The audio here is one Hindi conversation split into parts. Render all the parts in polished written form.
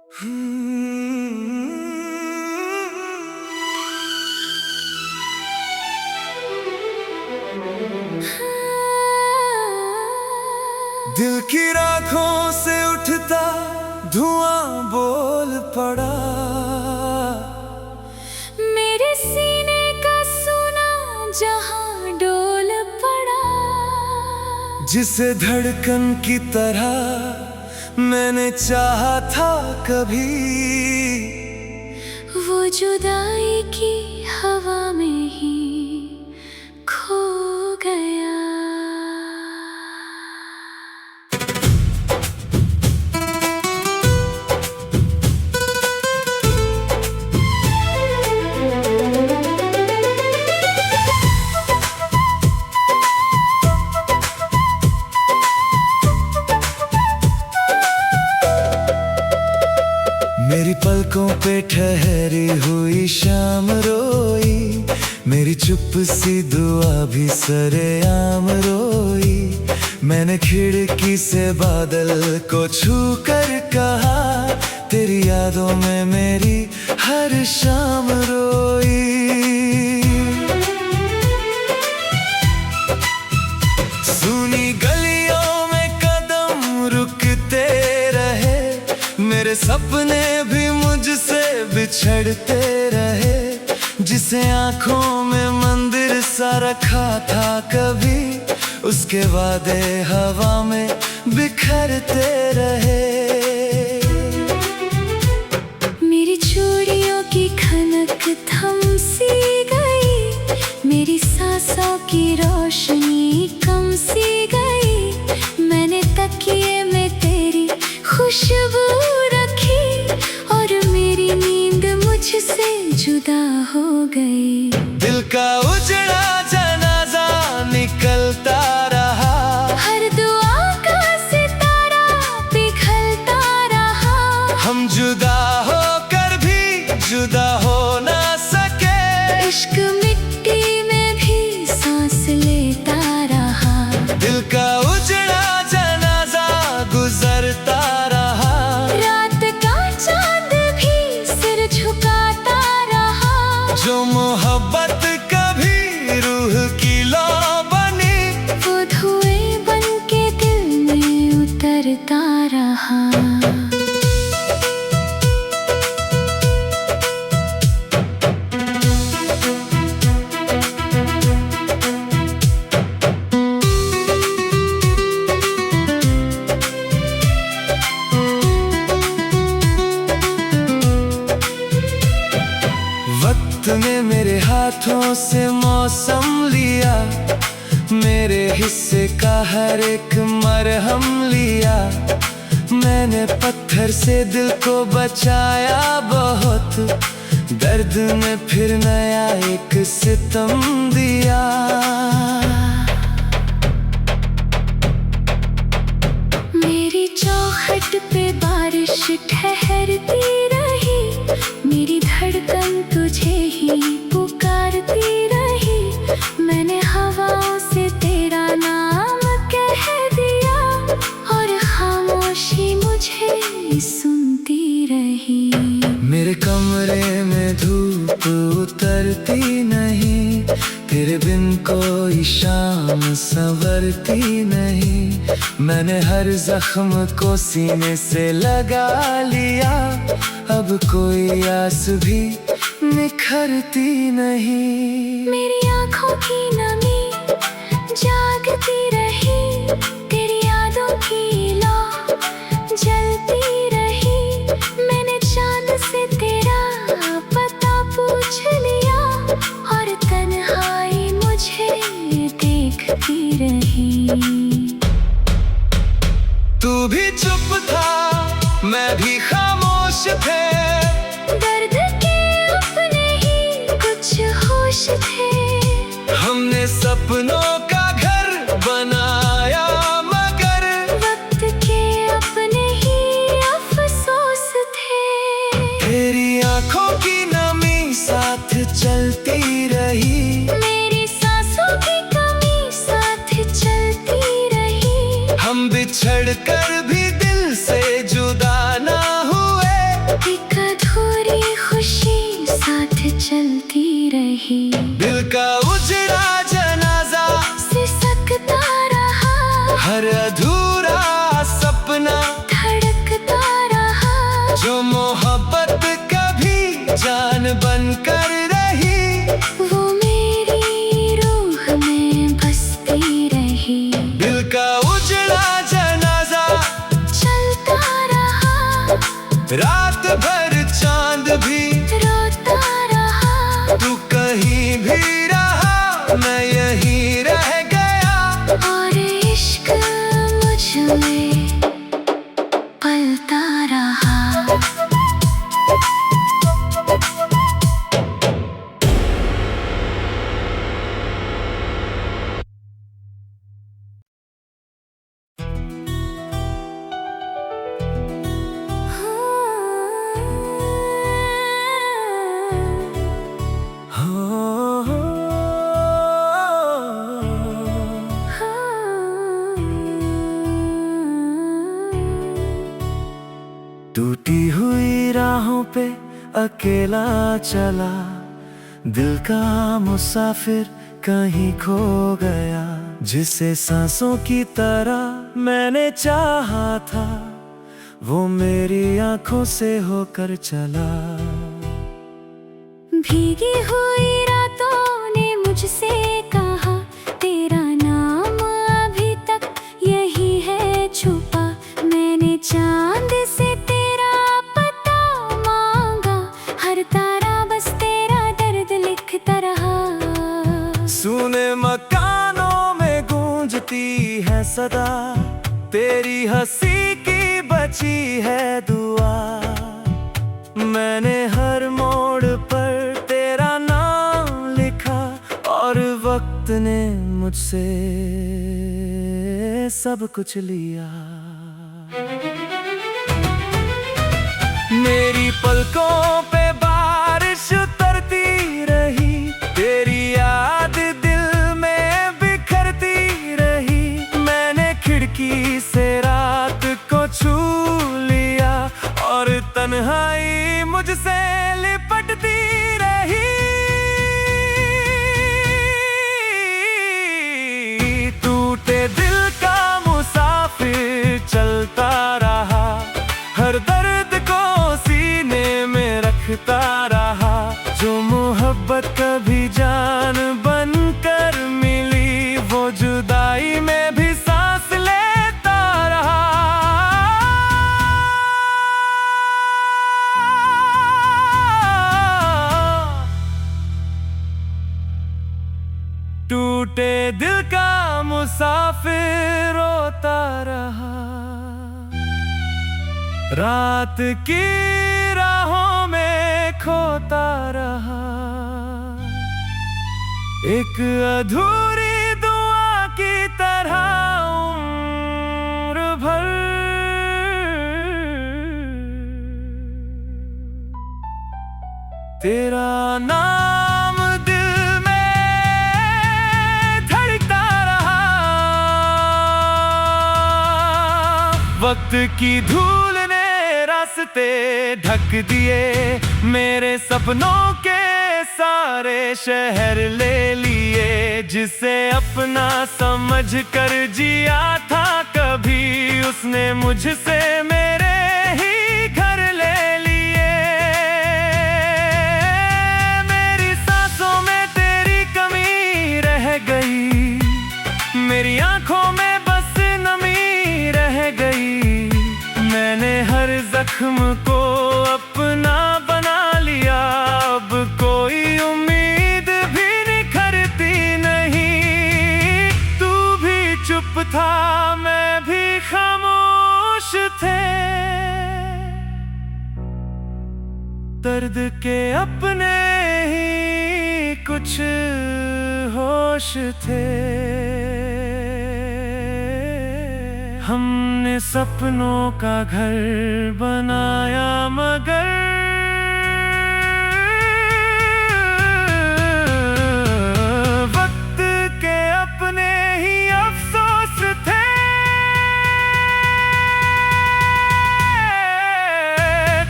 दिल की राखों से उठता धुआं बोल पड़ा, मेरे सीने का सुना जहां डोल पड़ा। जिसे धड़कन की तरह मैंने चाहा था कभी, वो जुदाई की हवा में ही खो गया। मेरी पलकों पे ठहरी हुई शाम रोई, मेरी चुप सी दुआ भी सरेआम रोई। मैंने खिड़की से बादल को छू कर कहा, तेरी यादों में मेरी हर शाम रोई। सुनी गलियों में कदम रुकते रहे, मेरे सपने भी मुझसे बिछड़ते रहे। जिसे आंखों में मंदिर सा रखा था कभी, उसके वादे हवा में बिखरते रहे। मेरी चूड़ियों की खनक थम सी गई, मेरी सांसों की रोशनी कम सी गई। मैंने तकिए में तेरी खुशबू रखी, और मेरी नींद मुझसे जुदा हो गई। दिल का उजड़ा जनाजा निकलता रहा, हर दुआ का सितारा पिघलता रहा। हम जुदा होकर भी जुदा हो ना सके, इश्क मिट्टी में भी सांस लेता रहा। दिल का उजड़ा जनाजा गुजरता रहा। रात का चांद भी सिर झुकाता रहा। जो मोहब्बत कभी रूह की लौ बनी, वो धुएं बन के दिल में उतरता रहा। वक्त ने मेरे हाथों से मौसम लिया, मेरे हिस्से का हर एक मरहम लिया। मैंने पत्थर से दिल को बचाया बहुत, दर्द ने फिर नया एक सितम दिया। मेरी चौखट पे बारिश ठहरती रही, मेरी धड़कन तुझे ही पुकारती रही। मैंने हवाओं से तेरा नाम कह दिया, और खामोशी मुझे सुनती रही। मेरे कमरे में धूप उतरती नहीं, तेरे बिन कोई शाम संवरती नहीं। मैंने हर जख्म को सीने से लगा लिया, अब कोई आस भी निखरती नहीं। मेरी आँखों की नमी जागती रही, तेरी यादों की लौ जलती रही। मैंने चांद से तेरा पता पूछ लिया, और तन्हाई मुझे देखती रही। तू भी चुप था, मैं भी खामोश थे, दर्द के अपने ही कुछ होश थे। हमने सपनों का घर बनाया, मगर वक्त के अपने ही अफसोस थे। तेरी आंखों की नमी साथ चलती रही, मेरी सांसों की कमी साथ चलती रही। हम बिछड़ कर भी दिल से जुदा ना हुए, जान बनकर रही, वो मेरी रूह में बसती रही। दिल का उजड़ा जनाजा चलता रहा, रात भर चांद भी रोता रहा। तू कहीं भी रहा, मैं यहीं रह गया, और इश्क मुझ में पलता रहा। टूटी हुई राहों पे अकेला चला, दिल का मुसाफिर कहीं खो गया। जिसे सांसों की तरह मैंने चाहा था, वो मेरी आंखों से होकर चला। भीगी हुई रातों ने मुझसे कहा, तेरा नाम अभी तक यही है छुपा। मैंने चांद से तेरा पता मांगा, हर तारा बस तेरा दर्द लिखता रहा। सुने मकानों में गूंजती है सदा, तेरी हंसी की बची है दुआ। मैंने हर मोड़ पर तेरा नाम लिखा, और वक्त ने मुझसे सब कुछ लिया। मेरी पलकों पे बारिश उतरती रही, तेरी याद दिल में बिखरती रही। मैंने खिड़की से रात को छू लिया, और तन्हाई मुझसे लिपटती रही। टूटे दिल का मुसाफिर चलता रहा, हर दर्द को सीने में रखता रहा। जो मोहब्बत कभी जान बनकर मिली, वो जुदाई में भी सांस लेता रहा। टूटे दिल का मुसाफिर रोता रहा, रात की राहों में खोता रहा। एक अधूरी दुआ की तरह उम्र भर तेरा नाम दिल में धड़कता रहा। वक्त की धूल रास्ते ढक दिए, मेरे सपनों के सारे शहर ले लिए। जिसे अपना समझ कर जिया था कभी, उसने मुझसे मेरे ही घर ले लिए। मेरी सांसों में तेरी कमी रह गई, मेरी आंखों में बस नमी रह गई। मैंने हर जख्म को अपना बना लिया, अब कोई उम्मीद भी निखरती नहीं। तू भी चुप था, मैं भी खामोश थे, दर्द के अपने ही कुछ होश थे। हमने सपनों का घर बनाया, मगर वक्त के अपने ही अफसोस थे।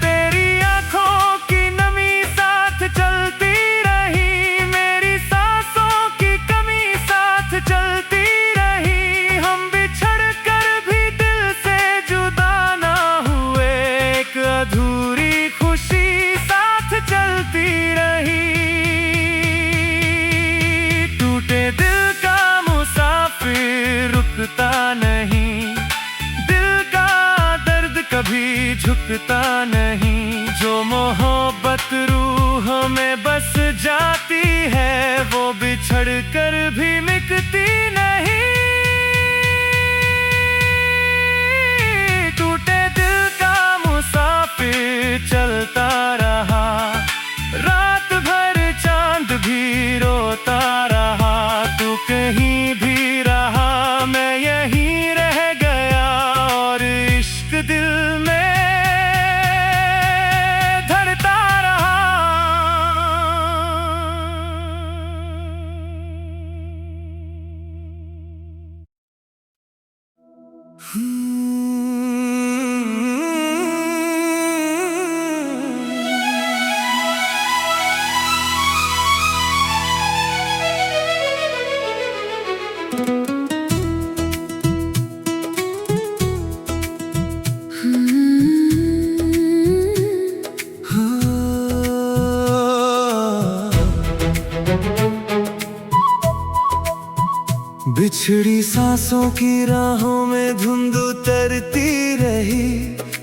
तेरी आंखों की नमी साथ चलती रही, मेरी सांसों की कमी साथ चलती रही। हम बिछड़ कर भी दिल से जुदा ना हुए, एक रुकता नहीं। जो मोहब्बत रूह में बस जाती है, वो बिछड़ कर भी मिटती नहीं। टूटे दिल का मुसाफिर चलता रहा, रात भर चांद भी रोता रहा। तू कहीं भी रहा, मैं यहीं रह गया, और इश्क दिल में धड़ता रहा। बिछड़ी सांसों की राहों में धुंध उतरती रही,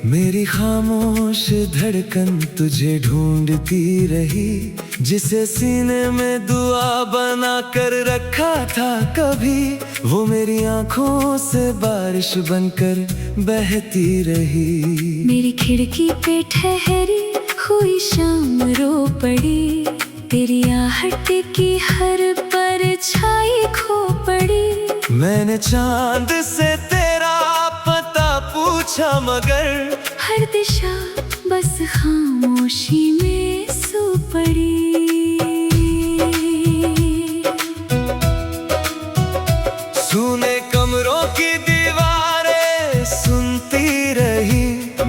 मेरी खामोश धड़कन तुझे ढूंढती रही। जिसे सीने में दुआ बना कर रखा था कभी, वो मेरी आंखों से बारिश बनकर बहती रही। मेरी खिड़की पे ठहरी हुई शाम रो पड़ी, तेरी आहट की हर परछाई खो पड़ी। मैंने चांद से तेरा पता पूछा, मगर हर दिशा बस खामोशी में सो पड़ी। सूने कमरों की दीवारें सुनती रही,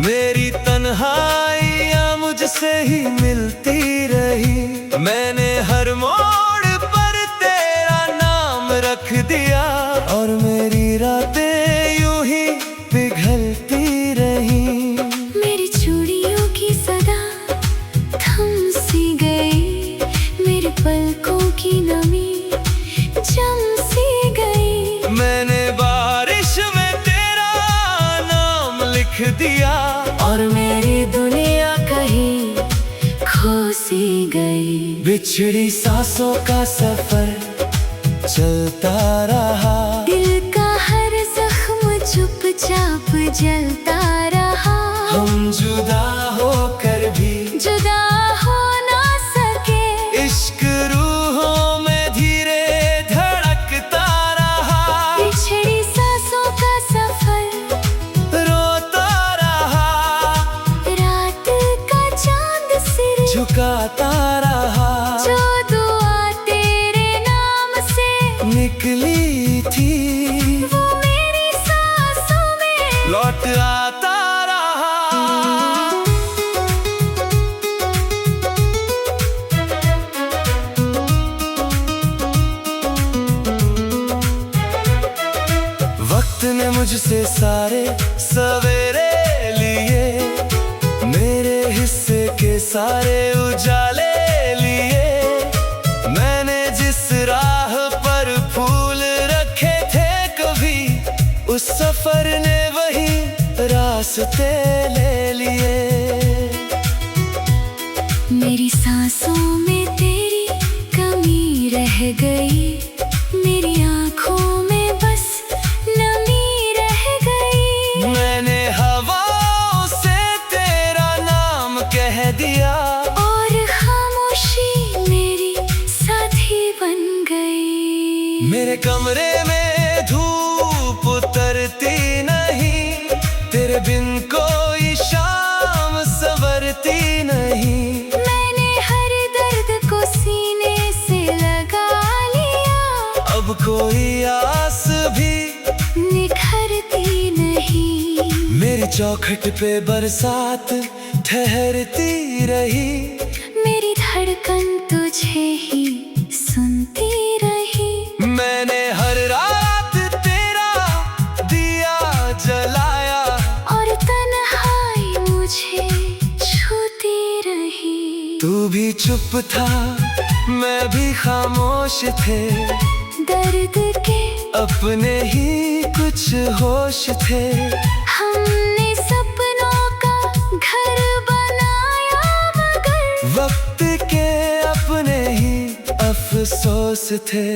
मेरी तन्हाइयां मुझसे ही मिलती रही। मैंने हर मोड़ पर तेरा नाम रख दिया, और मेरी रातें यूं ही पिघलती रही। मेरी चूड़ियों की सदा थम सी गई, मेरे पलकों की नमी जम सी गई। मैंने बारिश में तेरा नाम लिख दिया, और मेरी दुनिया कहीं खो सी गई। बिछड़ी सांसों का सफर चलता रहा, दिल का हर जख्म चुपचाप जलता रहा। हम जुदा होकर भी जुदा हो ना सके, इश्क रूहों में धीरे धड़कता रहा। बिछड़ी सांसों का सफर रोता रहा, रात का चांद सिर झुकाता रहा। जो दुआ तेरे नाम से निकली थी, वो मेरी सांसों में लौट आता रहा। वक्त ने मुझसे सारे सवेरे लिए, मेरे हिस्से के सारे उजाले लिए। मैंने जिस राह पर फूल रखे थे कभी, उस सफर ने वही रास्ते ले लिए। मेरी सांसों में तेरी कमी रह गई, मेरी आंखों में बस नमी रह गई। मैंने हवाओं से तेरा नाम कह दिया, और खामोशी मेरी साथी बन गई। मेरे कमरे में धूप उतरती नहीं, तेरे बिन कोई शाम संवरती नहीं। मैंने हर दर्द को सीने से लगा लिया, अब कोई आस भी निखरती नहीं। मेरी चौखट पे बरसात ठहरती रही, मेरी धड़कन तुझे ही सुनती रही। मैंने हर रात तेरा दिया जलाया, और तन्हाई मुझे छूती रही। तू भी चुप था, मैं भी खामोश थे, दर्द के अपने ही कुछ होश थे। हमने सपनों का पड़ोस थे,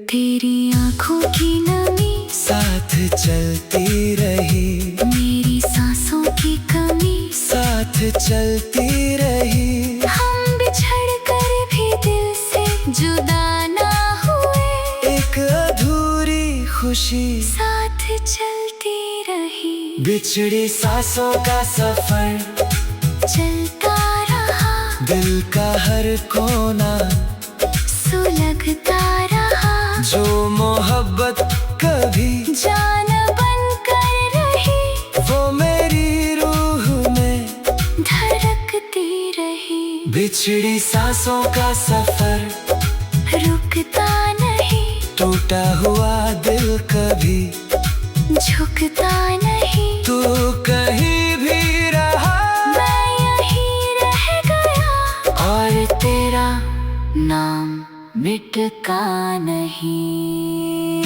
तेरी आंखों की नमी साथ चलती रही, मेरी सांसों की कमी साथ चलती रही। हम बिछड़ कर भी दिल से जुदा ना हुए, एक अधूरी खुशी साथ चलती रही। बिछड़ी सांसों का सफर चलता रहा, दिल का हर कोना सुलगता रहा। जो मोहब्बत कभी जान बन कर रही, वो मेरी रूह में धड़कती रही। बिछड़ी सांसों का सफर रुकता नहीं, टूटा हुआ दिल कभी झुकता नहीं। तू कहीं भी रहा, मैं यहीं रह गया, और तेरा नाम मिटका नहीं।